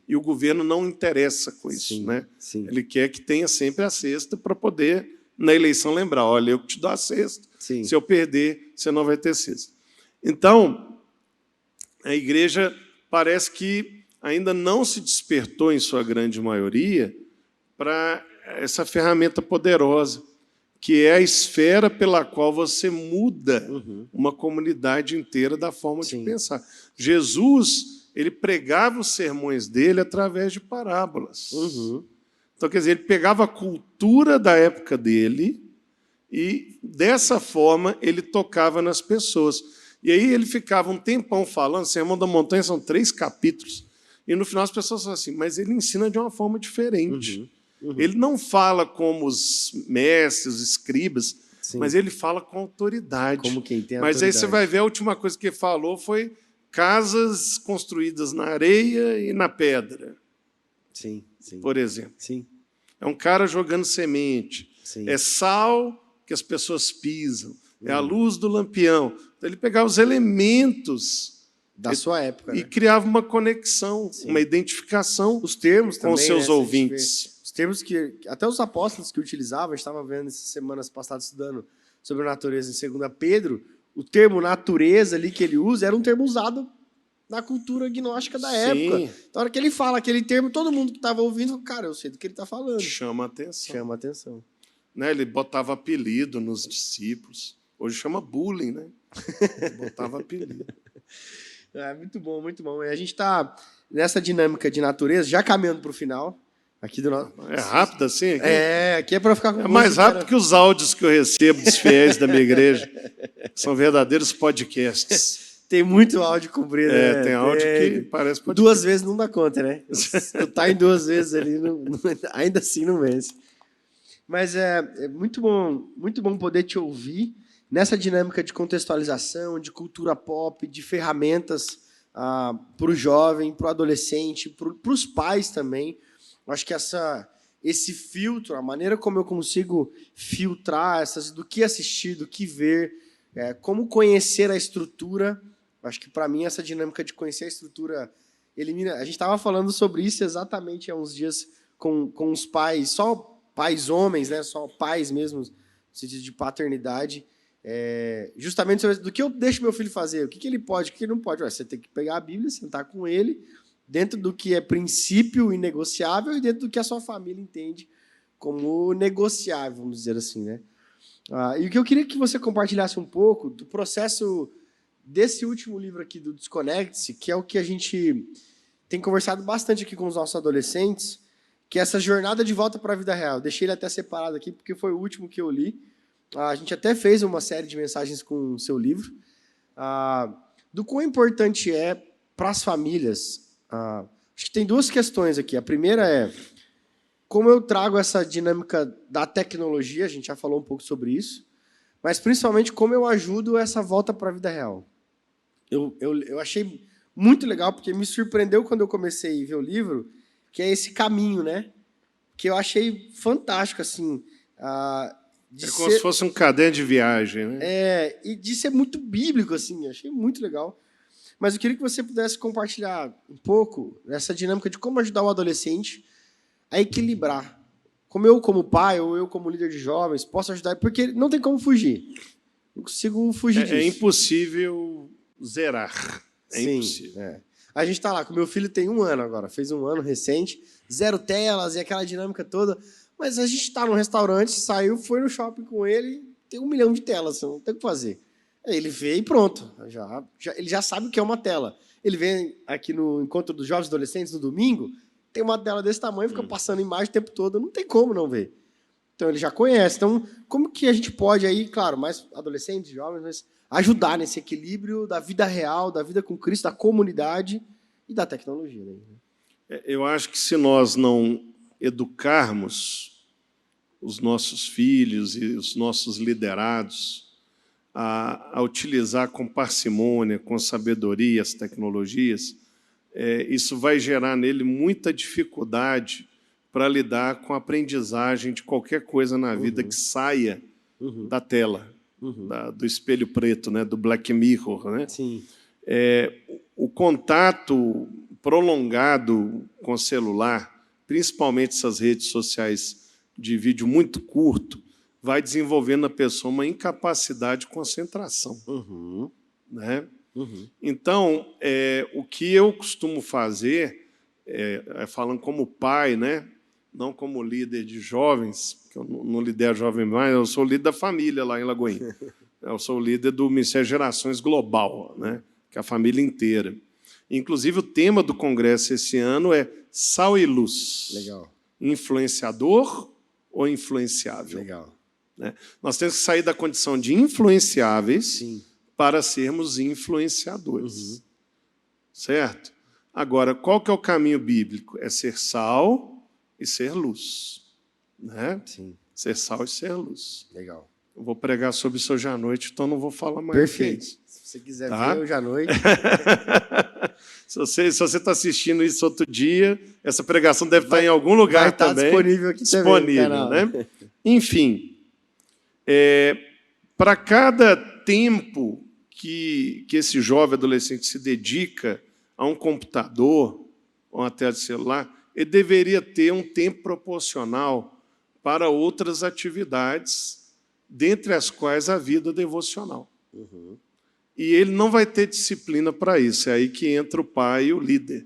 [SPEAKER 2] E o governo não interessa com isso. Né? Ele quer que tenha sempre a cesta para poder, na eleição, lembrar, olha, eu que te dou a cesta, se eu perder, você não vai ter cesta. Então, a igreja parece que ainda não se despertou, em sua grande maioria, para essa ferramenta poderosa, que é a esfera pela qual você muda uma comunidade inteira da forma de pensar. Jesus, ele pregava os sermões dele através de parábolas. Então, quer dizer, ele pegava a cultura da época dele e, dessa forma, ele tocava nas pessoas. E aí ele ficava um tempão falando, Sermão da Montanha são 3 capítulos, e no final as pessoas falam assim, mas ele ensina de uma forma diferente. Ele não fala como os mestres, os escribas, mas ele fala com autoridade.
[SPEAKER 1] Como quem tem
[SPEAKER 2] mas
[SPEAKER 1] autoridade.
[SPEAKER 2] Aí você vai ver, a última coisa que ele falou foi casas construídas na areia e na pedra. Por exemplo. É um cara jogando semente. É sal que as pessoas pisam. É a luz do lampião. Então, ele pegava os elementos
[SPEAKER 1] da sua época,
[SPEAKER 2] e criava uma conexão, uma identificação
[SPEAKER 1] os termos
[SPEAKER 2] com os seus ouvintes.
[SPEAKER 1] Os termos que até os apóstolos que utilizavam, a gente estava vendo essas semanas passadas estudando sobre a natureza em 2 Pedro, o termo natureza ali que ele usa era um termo usado na cultura gnóstica da época. Então, na hora que ele fala aquele termo, todo mundo que estava ouvindo, cara, eu sei do que ele está falando.
[SPEAKER 2] Chama a atenção. Né? Ele botava apelido nos discípulos. Hoje chama bullying, né? Botava apelido.
[SPEAKER 1] Muito bom, muito bom. E a gente está nessa dinâmica de natureza, já caminhando para o final. Aqui do nosso...
[SPEAKER 2] É rápido assim? Aqui?
[SPEAKER 1] Aqui é para ficar com
[SPEAKER 2] mais rápido que os áudios que eu recebo dos fiéis da minha igreja. São verdadeiros podcasts.
[SPEAKER 1] Tem muito áudio comprido, né?
[SPEAKER 2] Tem áudio que parece...
[SPEAKER 1] Duas vezes não dá conta, né? Tu tá em duas vezes ali, ainda assim não vence. Mas é muito bom poder te ouvir nessa dinâmica de contextualização, de cultura pop, de ferramentas para o jovem, para o adolescente, para os pais também. Eu acho que esse filtro, a maneira como eu consigo filtrar do que assistir, do que ver, como conhecer a estrutura. Acho que, para mim, essa dinâmica de conhecer a estrutura elimina... A gente estava falando sobre isso exatamente há uns dias com os pais, só pais homens, né? Só pais mesmo, no sentido de paternidade, justamente sobre do que eu deixo meu filho fazer, o que ele pode, o que ele não pode. Você tem que pegar a Bíblia, sentar com ele, dentro do que é princípio inegociável e dentro do que a sua família entende como negociável, vamos dizer assim, né? E o que eu queria que você compartilhasse um pouco do processo desse último livro aqui, do Desconecte-se, que é o que a gente tem conversado bastante aqui com os nossos adolescentes, que é essa jornada de volta para a vida real. Deixei ele até separado aqui, porque foi o último que eu li. A gente até fez uma série de mensagens com o seu livro, do quão importante é para as famílias. Acho que tem duas questões aqui. A primeira é como eu trago essa dinâmica da tecnologia, a gente já falou um pouco sobre isso, mas principalmente como eu ajudo essa volta para a vida real. Eu achei muito legal, porque me surpreendeu quando eu comecei a ver o livro, que é esse caminho, né? Que eu achei fantástico, assim.
[SPEAKER 2] Como se fosse um caderno de viagem, né?
[SPEAKER 1] E de ser muito bíblico, assim. Achei muito legal. Mas eu queria que você pudesse compartilhar um pouco essa dinâmica de como ajudar o adolescente a equilibrar. Como eu, como pai, ou eu, como líder de jovens, posso ajudar, porque não tem como fugir. Não consigo fugir disso.
[SPEAKER 2] É impossível zerar.
[SPEAKER 1] Sim,
[SPEAKER 2] impossível.
[SPEAKER 1] A gente está lá, com meu filho tem 1 ano agora, fez 1 ano recente, 0 telas e aquela dinâmica toda. Mas a gente está num restaurante, saiu, foi no shopping com ele, tem 1 milhão de telas, não tem o que fazer. Aí ele vê e pronto. Ele já sabe o que é uma tela. Ele vem aqui no Encontro dos Jovens Adolescentes no domingo, tem uma tela desse tamanho, fica passando imagem o tempo todo, não tem como não ver. Então ele já conhece. Então, como que a gente pode aí, claro, mais adolescentes, jovens, mas ajudar nesse equilíbrio da vida real, da vida com Cristo, da comunidade e da tecnologia, né?
[SPEAKER 2] Eu acho que se nós não educarmos os nossos filhos e os nossos liderados a utilizar com parcimônia, com sabedoria as tecnologias, isso vai gerar nele muita dificuldade para lidar com a aprendizagem de qualquer coisa na vida que saia da tela, do espelho preto, né, do Black Mirror. Né?
[SPEAKER 1] Sim.
[SPEAKER 2] O contato prolongado com o celular, principalmente essas redes sociais de vídeo muito curto, vai desenvolvendo na pessoa uma incapacidade de concentração. Né? Então, o que eu costumo fazer, falando como pai, né? Não como líder de jovens, que eu não lidero jovem mais, eu sou líder da família lá em Lagoinha. Eu sou líder do Ministério Gerações Global, né? Que é a família inteira. Inclusive, o tema do congresso esse ano é Sal e Luz.
[SPEAKER 1] Legal.
[SPEAKER 2] Influenciador ou influenciável?
[SPEAKER 1] Legal.
[SPEAKER 2] Né? Nós temos que sair da condição de influenciáveis
[SPEAKER 1] Sim.
[SPEAKER 2] para sermos influenciadores. Certo? Agora, qual que é o caminho bíblico? É ser sal e ser luz. Né?
[SPEAKER 1] Sim.
[SPEAKER 2] Ser sal e ser luz.
[SPEAKER 1] Legal.
[SPEAKER 2] Eu vou pregar sobre isso hoje à noite, então não vou falar mais.
[SPEAKER 1] Perfeito. Se você quiser ver hoje à noite.
[SPEAKER 2] Se você está assistindo isso outro dia, essa pregação deve estar em algum lugar também.
[SPEAKER 1] Vai estar disponível aqui
[SPEAKER 2] disponível,
[SPEAKER 1] também.
[SPEAKER 2] Né? Enfim, para cada tempo que esse jovem adolescente se dedica a um computador ou uma tela de celular, ele deveria ter um tempo proporcional para outras atividades, dentre as quais a vida devocional. E ele não vai ter disciplina para isso. É aí que entra o pai e o líder,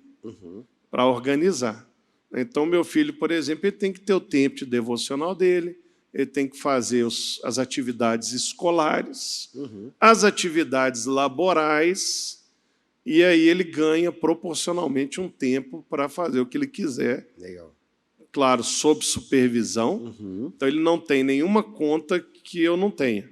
[SPEAKER 2] para organizar. Então, meu filho, por exemplo, ele tem que ter o tempo de devocional dele, ele tem que fazer as atividades escolares, as atividades laborais, e aí ele ganha proporcionalmente um tempo para fazer o que ele quiser.
[SPEAKER 1] Legal.
[SPEAKER 2] Claro, sob supervisão. Então, ele não tem nenhuma conta que eu não tenha.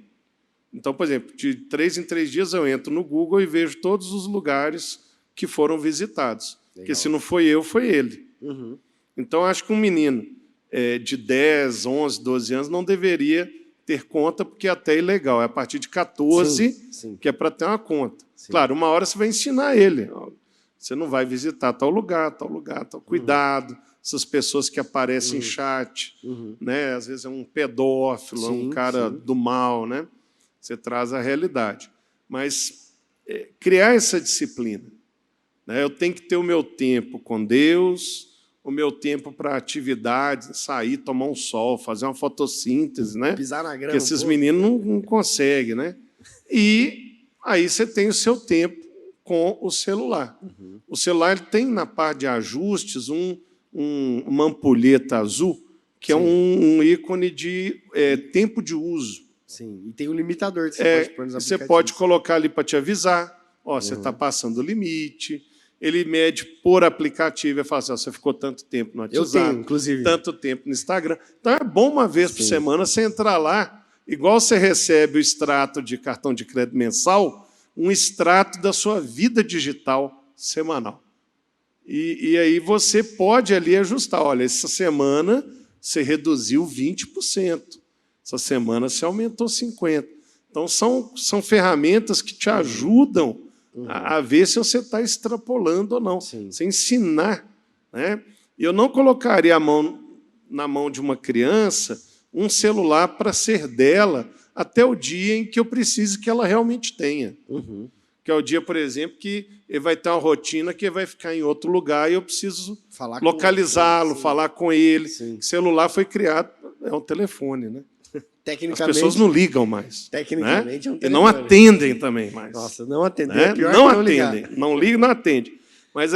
[SPEAKER 2] Então, por exemplo, de 3 em 3 dias eu entro no Google e vejo todos os lugares que foram visitados. Legal. Porque se não foi eu, foi ele.
[SPEAKER 1] Uhum.
[SPEAKER 2] Então, acho que um menino de 10, 11, 12 anos não deveria ter conta, porque até é ilegal. É a partir de 14 sim. que é para ter uma conta. Sim. Claro, uma hora você vai ensinar ele. Você não vai visitar tal lugar, tal cuidado. Essas pessoas que aparecem em chat, né? Às vezes é um pedófilo, sim, um cara do mal, né? Você traz a realidade. Mas criar essa disciplina. Né? Eu tenho que ter o meu tempo com Deus, o meu tempo para atividades, sair, tomar um sol, fazer uma fotossíntese, né?
[SPEAKER 1] Pisar na grama.
[SPEAKER 2] Porque esses meninos não conseguem, né? E aí você tem o seu tempo com o celular. O celular ele tem, na parte de ajustes, uma ampulheta azul, que sim. é um ícone de tempo de uso.
[SPEAKER 1] Sim, e tem um limitador que você pode pôr nos
[SPEAKER 2] aplicativos. Você pode colocar ali para te avisar, você está passando o limite. Ele mede por aplicativo e fala assim, você ficou tanto tempo no WhatsApp,
[SPEAKER 1] eu tenho, inclusive.
[SPEAKER 2] Tanto tempo no Instagram. Então, é bom uma vez por semana você entrar lá, igual você recebe o extrato de cartão de crédito mensal, um extrato da sua vida digital semanal. E aí você pode ali ajustar. Olha, essa semana você reduziu 20%. Essa semana você aumentou 50%. Então, são ferramentas que te ajudam a ver se você está extrapolando ou não. Sim. Você ensinar. Né? Eu não colocaria na mão de uma criança um celular para ser dela até o dia em que eu precise que ela realmente tenha. Que é o dia, por exemplo, que ele vai ter uma rotina que ele vai ficar em outro lugar e eu preciso localizá-lo, falar com ele. Sim. O celular foi criado, é um telefone, né? As pessoas não ligam mais.
[SPEAKER 1] Tecnicamente,
[SPEAKER 2] né? É um telefone. E não atendem também mais.
[SPEAKER 1] Nossa, não atendem.
[SPEAKER 2] Né? Não atendem. Não ligam, não atendem. Mas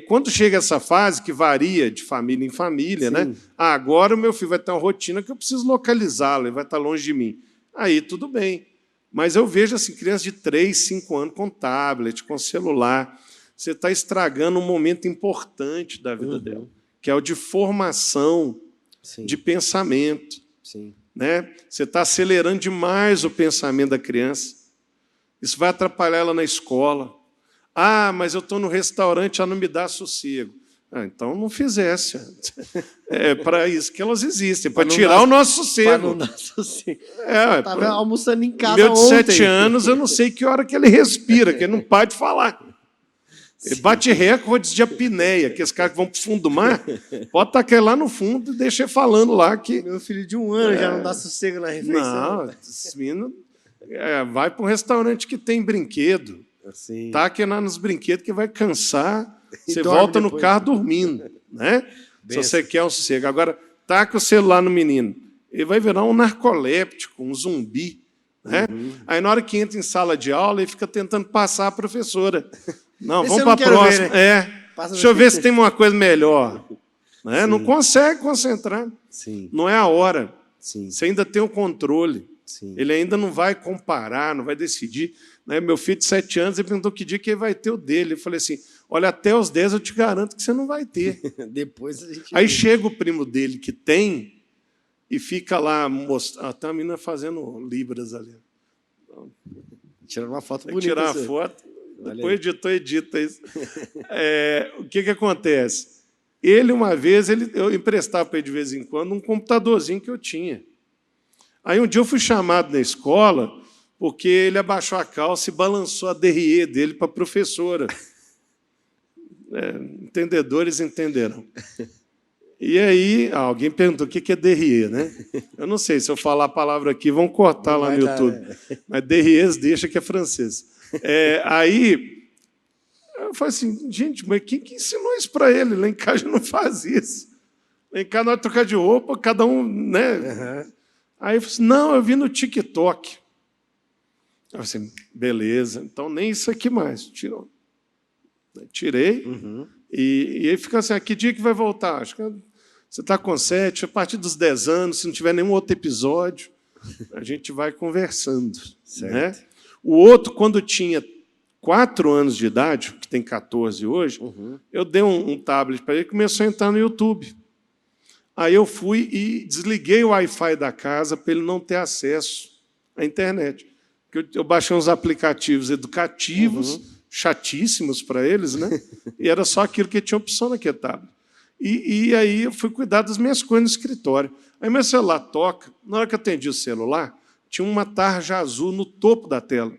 [SPEAKER 2] quando chega essa fase, que varia de família em família, né? Agora o meu filho vai ter uma rotina que eu preciso localizá-lo, ele vai estar longe de mim. Aí tudo bem. Mas eu vejo assim, crianças de 3, 5 anos com tablet, com celular. Você está estragando um momento importante da vida dela, que é o de formação de pensamento.
[SPEAKER 1] Sim.
[SPEAKER 2] Né? Você está acelerando demais o pensamento da criança. Isso vai atrapalhar ela na escola. Ah, mas eu estou no restaurante, ela não me dá sossego. Então não fizesse. É para isso que elas existem, para tirar o nosso sossego.
[SPEAKER 1] Para não dar sossego. Estava almoçando em casa
[SPEAKER 2] meu de 7 anos, eu não sei que hora que ele respira, que ele não para de falar. Ele bate recordes de apneia, que esses caras que vão para o fundo do mar, pode tacar ele lá no fundo e deixa ele falando lá que...
[SPEAKER 1] Meu filho de 1 ano já não dá sossego na refeição.
[SPEAKER 2] Não, esse menino vai para um restaurante que tem brinquedo.
[SPEAKER 1] Assim.
[SPEAKER 2] Taca lá nos brinquedos que vai cansar, você volta no carro dormindo. Né? Se você quer um sossego. Agora, taca o celular no menino. Ele vai virar um narcoléptico, um zumbi. Né? Aí, na hora que entra em sala de aula, ele fica tentando passar a professora. Não, vamos para a próxima.
[SPEAKER 1] Ver, né?
[SPEAKER 2] Deixa eu ver se tem uma coisa melhor. Né? Não consegue concentrar.
[SPEAKER 1] Sim.
[SPEAKER 2] Não é a hora.
[SPEAKER 1] Sim.
[SPEAKER 2] Você ainda tem o controle.
[SPEAKER 1] Sim.
[SPEAKER 2] Ele ainda não vai comparar, não vai decidir. Né? Meu filho de 7 anos, ele perguntou que dia que ele vai ter o dele. Eu falei assim, olha, até os 10 eu te garanto que você não vai ter.
[SPEAKER 1] Depois a gente...
[SPEAKER 2] Aí chega o primo dele que tem e fica lá mostrando. Tem uma menina fazendo libras ali.
[SPEAKER 1] Tirando uma foto bonita.
[SPEAKER 2] Tirar a foto. Depois editor edita isso. O que acontece? Ele, uma vez, eu emprestava para ele de vez em quando um computadorzinho que eu tinha. Aí um dia eu fui chamado na escola porque ele abaixou a calça e balançou a DRE dele para a professora. Entendedores entenderão. E aí, alguém perguntou o que é DRE, né? Eu não sei, se eu falar a palavra aqui, vão cortar lá no YouTube. Mas DRE deixa que é francês. Aí, eu falei assim, gente, mas quem que ensinou isso para ele? Lá em casa não faz isso. Lá em casa nós trocar de roupa, cada um, né? Aí eu falei assim, não, eu vi no TikTok. Eu falei assim, beleza, então nem isso aqui mais. Tirou. Tirei, e aí fica assim, que dia que vai voltar? Acho que você está com 7, a partir dos 10 anos, se não tiver nenhum outro episódio, a gente vai conversando. Né? O outro, quando tinha 4 anos de idade, que tem 14 hoje, eu dei um tablet para ele e começou a entrar no YouTube. Aí eu fui e desliguei o Wi-Fi da casa para ele não ter acesso à internet. Eu baixei uns aplicativos educativos, chatíssimos para eles, né? E era só aquilo que tinha opção naquele tablet. E aí eu fui cuidar das minhas coisas no escritório. Aí meu celular toca, na hora que eu atendi o celular, tinha uma tarja azul no topo da tela.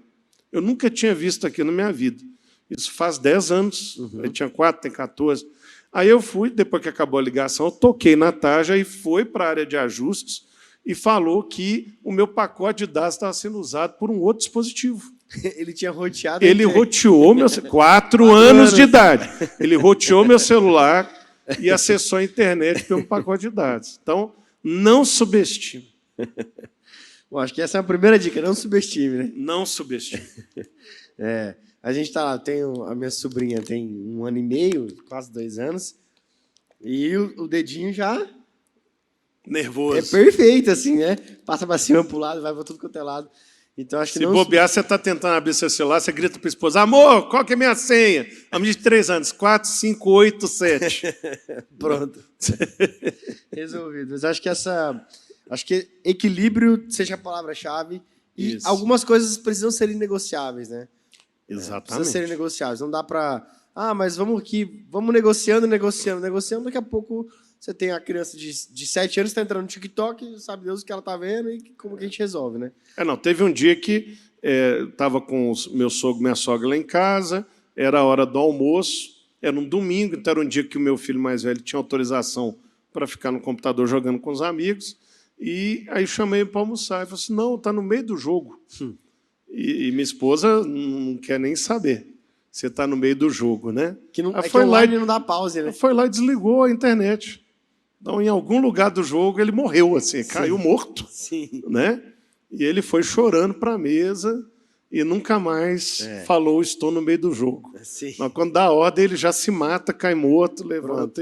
[SPEAKER 2] Eu nunca tinha visto aquilo na minha vida. Isso faz 10 anos, eu tinha 4, tem 14. Aí eu fui, depois que acabou a ligação, eu toquei na tarja e fui para a área de ajustes e falou que o meu pacote de dados estava sendo usado por um outro dispositivo.
[SPEAKER 1] Ele tinha roteado...
[SPEAKER 2] Ele roteou meu... 4 anos de idade. Ele roteou meu celular e acessou a internet pelo pacote de dados. Então, não subestime.
[SPEAKER 1] Bom, acho que essa é a primeira dica, não subestime, né?
[SPEAKER 2] Não subestime.
[SPEAKER 1] A gente tá lá, a minha sobrinha tem 1 ano e meio, quase 2 anos, e o dedinho já...
[SPEAKER 2] Nervoso.
[SPEAKER 1] É perfeito, assim, né? Passa para cima, para o lado, vai para tudo quanto é lado. Então, acho que
[SPEAKER 2] se bobear, você está tentando abrir seu celular, você grita para a esposa, amor, qual que é a minha senha? A menina de 3 anos, 4, 5, 8, 7.
[SPEAKER 1] Pronto. Resolvido. Mas acho que equilíbrio seja a palavra-chave e
[SPEAKER 2] Isso.
[SPEAKER 1] algumas coisas precisam ser negociáveis, né?
[SPEAKER 2] Exatamente.
[SPEAKER 1] Precisam ser negociáveis. Não dá para... mas vamos negociando, daqui a pouco... Você tem a criança de 7 anos que está entrando no TikTok, sabe Deus o que ela está vendo e como que a gente resolve, né?
[SPEAKER 2] Não, teve um dia que estava com meu sogro e minha sogra lá em casa, era a hora do almoço, era um domingo, então era um dia que o meu filho mais velho tinha autorização para ficar no computador jogando com os amigos, e aí chamei para almoçar. Ele falou assim, não, está no meio do jogo. E minha esposa não quer nem saber. Você está no meio do jogo, né?
[SPEAKER 1] Que online não dá pause, né?
[SPEAKER 2] Foi lá e desligou a internet. Então, em algum lugar do jogo, ele morreu, assim, caiu morto.
[SPEAKER 1] Sim.
[SPEAKER 2] Né? E ele foi chorando para a mesa e nunca mais falou, estou no meio do jogo.
[SPEAKER 1] Sim.
[SPEAKER 2] Mas quando dá a ordem, ele já se mata, cai morto, levanta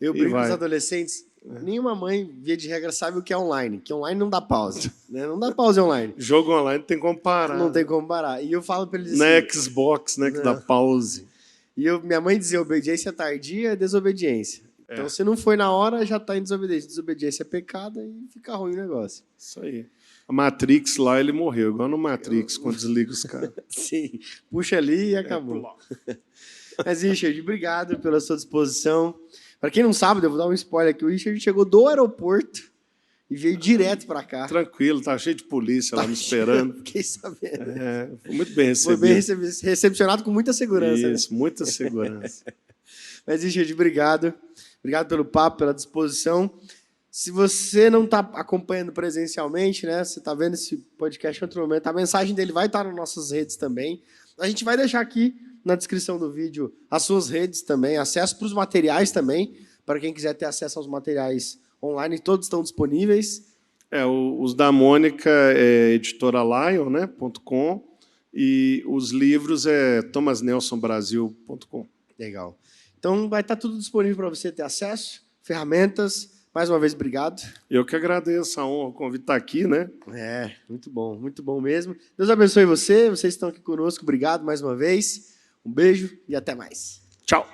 [SPEAKER 1] Eu brinco com os adolescentes, nenhuma mãe, via de regra, sabe o que é online. Que online não dá pause. Né? Não dá pause online.
[SPEAKER 2] Jogo online tem como parar.
[SPEAKER 1] Não tem como parar. E eu falo para eles assim...
[SPEAKER 2] Na Xbox, né, que dá pause.
[SPEAKER 1] E minha mãe dizia, obediência tardia é desobediência. Então, se não foi na hora, já está em desobediência. Desobediência é pecado e fica ruim o negócio.
[SPEAKER 2] Isso aí. A Matrix lá, ele morreu, igual no Matrix, quando desliga os caras.
[SPEAKER 1] Sim, puxa ali e acabou. Mas, Richard, obrigado pela sua disposição. Para quem não sabe, eu vou dar um spoiler aqui, o Richard chegou do aeroporto e veio direto para cá.
[SPEAKER 2] Tranquilo, tá cheio de polícia lá me esperando.
[SPEAKER 1] Fiquei sabendo.
[SPEAKER 2] Foi muito bem recebido.
[SPEAKER 1] Foi bem recepcionado com muita segurança.
[SPEAKER 2] Isso, né? Muita segurança.
[SPEAKER 1] Mas, Richard, obrigado. Obrigado pelo papo, pela disposição. Se você não está acompanhando presencialmente, né, você está vendo esse podcast em outro momento, a mensagem dele vai estar nas nossas redes também. A gente vai deixar aqui na descrição do vídeo as suas redes também, acesso para os materiais também, para quem quiser ter acesso aos materiais online, todos estão disponíveis.
[SPEAKER 2] Os da Mônica é editoralion.com, né, e os livros é thomasnelsonbrasil.com.
[SPEAKER 1] Legal. Então, vai estar tudo disponível para você ter acesso, ferramentas. Mais uma vez, obrigado.
[SPEAKER 2] Eu que agradeço a honra, o convite estar aqui, né?
[SPEAKER 1] Muito bom mesmo. Deus abençoe você, vocês estão aqui conosco. Obrigado mais uma vez. Um beijo e até mais.
[SPEAKER 2] Tchau.